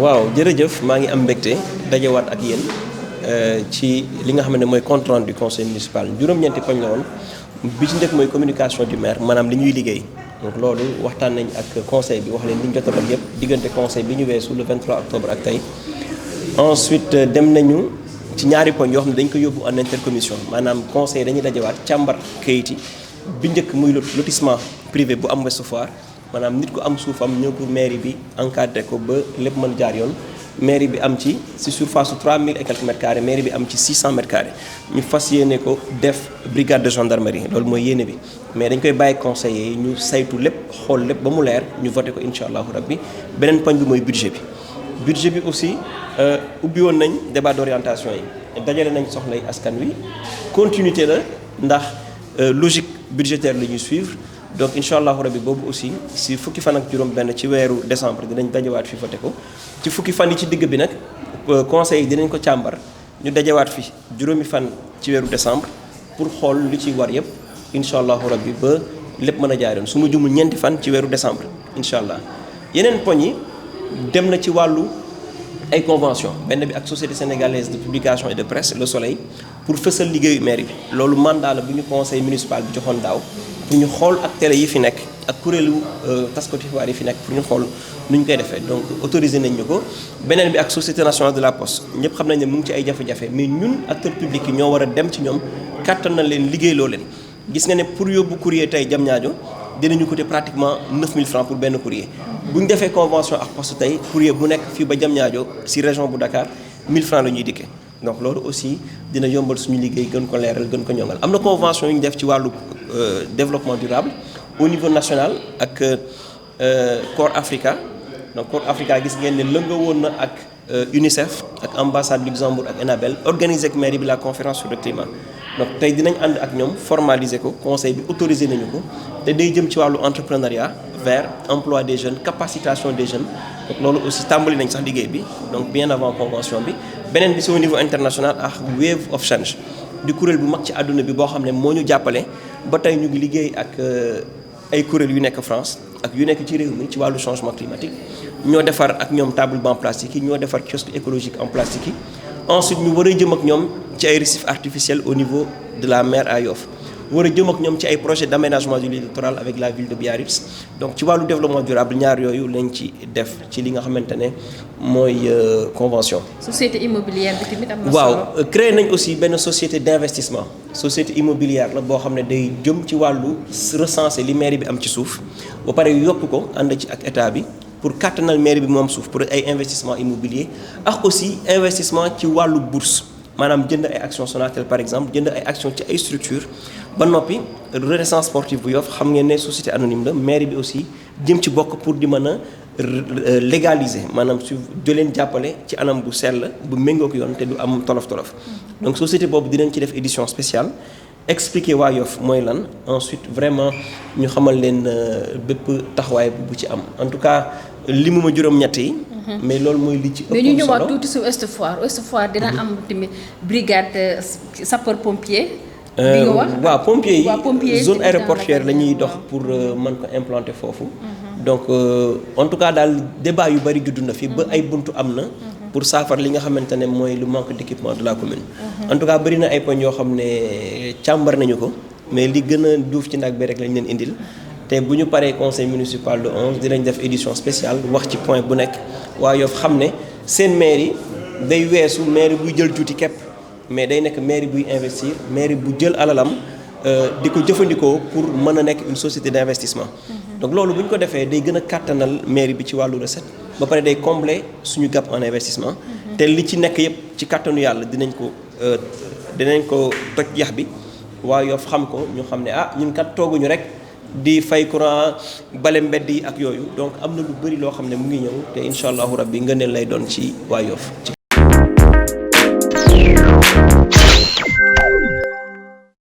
waaw jërëjëf maa ngi am mbégte dajewaat ak yéen ci li nga xam ne mooy compte rendu du conseil municipal juróom-ñeenti poñ la woon bi ci njëkk mooy communication du maire maanaam li ñuy liggéey donc loolu waxtaan nañ ak conseil bi wax leen li ñu jot a def yëpp diggante conseil bi ñu weesu le 23 octobre ak tey. ensuite dem nañu ci ñaari poñ yoo xam ne dañ ko yóbbu en intercommission maanaam conseil dañuy dajewaat càmbar kayit yi bi njëkk muy lotissement privé bu am Ouest Foire maanaam nit ku am suufam ñëw pour mairie bi encadré ko ba lépp mën jaar yoon mairie bi am ci si surface su 3000 et quelques mètres carrés mairie bi am ci 600 mètres carrés ñu fas yéene ko def brigade de gendarmerie loolu mooy yéene bi mais dañ koy bàyyi conseillers yi ñu saytu lépp xool lépp ba mu leer ñu voté ko incha allahu rabbi beneen poñ bi mooy budget bi aussi ubbi woon nañ débat d'orientation yi dajale nañ soxlay askan wi continuité la ndax logique budgétaire la ñuy suivre donc incha allahu rabbi boobu aussi si fukki fan ak juróom benn ci weeru décembre dinañ dajawaat fi voté ko ci fukki fan yi ci digg bi nag conseil yi dinañ ko càmbar ñu dajawaat fi juróomi fan ci weeru décembre pour xool li ci war yëpp incha allahu rabbi ba lépp mën a jaar yoon su ma jumul ñeenti fan ci weeru décembre incha allah yeneen poñ yi dem na ci wàllu ay convention benn bi ak société sénégalaise de publication et de presse Le Soleil pour fësal liggéeyu mairie bi loolu mandat la bu ñu conseil municipal bi joxoon daaw pour ñu xool ak télé yi fi nekk ak kuréelu taskatu xibaar yi fi nekk pour ñu xool nu ñu koy defee donc autorisé nañ ñu ko beneen bi ak société nationale de la poste ñëpp xam nañ ne mu ngi ci ay jafe-jafe mais ñun acteurs publics yi ñoo war a dem ci ñoom kàttan na leen liggéey loo leen gis nga ne pour yóbbu courrier tey Diamniadio dinañu coûter pratiquement 9000 francs pour benn courrier bu ñu defee convention ak poste tey courrier bu nekk fii ba Diamniadio si région bu Dakar 1000 francs la ñuy dikkee donc loolu aussi dina yombal suñu liggéey gën ko leeral gën ko ñoŋal am na convention yu ñu def ci wàllu développement durable au niveau national ak Corps Africa donc Corps Africa gis ngeen ne lënga woon na ak UNICEF ak ambassade Luxembourg ak ENABEL organiser ak mairie bi la conférence sur le climat donc tey dinañ ànd ak ñoom formaliser ko conseil bi autorisé nañu ko te day jëm ci wàllu entrepreneuriat vers emploi des jeunes capacitation des jeunes donc loolu aussi tàmbali nañ sax liggéey bi donc bien avant convention bi beneen bi c'est au niveau international ak Wave of Change di kuréel bu mag ci àdduna bi boo xam ne moo ñu jàppale ba tey ñu ngi liggéey ak ay kuréel yu nekk France ak yu nekk ci réew mi ci wàllu changement climatique ñoo defar ak ñoom table banc plastique yi ñoo defar kiosque écologique en plastique yi ensuite ñu war a jëm ak ñoom ci ay récifs artificiels au niveau de la mer à Yoff war a jëm ak ñoom ci ay projets d'aménagement du littoral avec la ville de Biarritz donc ci wàllu développement durable ñaar yooyu lañ ci def ci li nga xamante ne mooy convention. société immobilière bi tamit am na solo. waaw créé nañ aussi benn société d'investissement société immobilière la boo xam ne day jëm ci wàllu recenser li mairie bi am ci suuf ba pare yokk ko ànd ci ak état bi pour kattanal mairie bi mu am suuf pour ay investissement immobilier ak aussi investissement ci wàllu bourse maanaam jënd ay actions Sonatel par exemple jënd ay actions ci ay structures ba noppi Renaissance sportive bu Yoff xam ngeen ne société anonyme la mairie bi aussi jëm ci bokk pour di mën a légaliser maanaam su di leen jàppale ci anam bu sell bu méngoog yoon te du am tolof-tolof donc société boobu dinañ ci def édition spéciale expliquer waa Yoff mooy lan ensuite vraiment ñu xamal leen bépp taxawaay bu ci am en tout cas limuma juróom-ñett yi. mais loolu mooy li ci ëpp solo mais ñu ñëwaat tuuti si Ouest Foire dina am tamit brigade sapeur pompier. bi nga wax waaw pompier yi zone aéroportuaire la ñuy dox pour mën ko implanter foofu. donc en tout cas daal débat yu bari juddu na fi ba ay buntu am na. pour saafara li nga xamante ne mooy lu manque d'équipement de la commune. en tout cas bari na ay poñ yoo xam ne càmbar nañu ko mais li gën a duuf ci nag bi rek lañ leen indil. te bu ñu paree conseil municipal de 11 dinañ def édition spéciale wax ci point bu nekk waa Yoff xam ne seen mairie day weesu mairie buy jël tuuti képp mais day nekk mairie buy investir mairie bu jël alalam di ko jëfandikoo pour mën a nekk une société d'investissement. donc loolu bu ñu ko defee day gën a kàttanal mairie bi ci wàllu recette ba pare day combler suñu gap en investissement. te li ci nekk yépp ci kàttanu yàlla dinañ ko toj yax bi waa Yoff xam ko ñu xam ne ñun kat tooguñu rek. di fay courant bale mbedd yi ak yooyu donc am na lu bari loo xam ne mu ngi ñëw te incha allahu rabbi ngëneel lay doon ci waa Yoff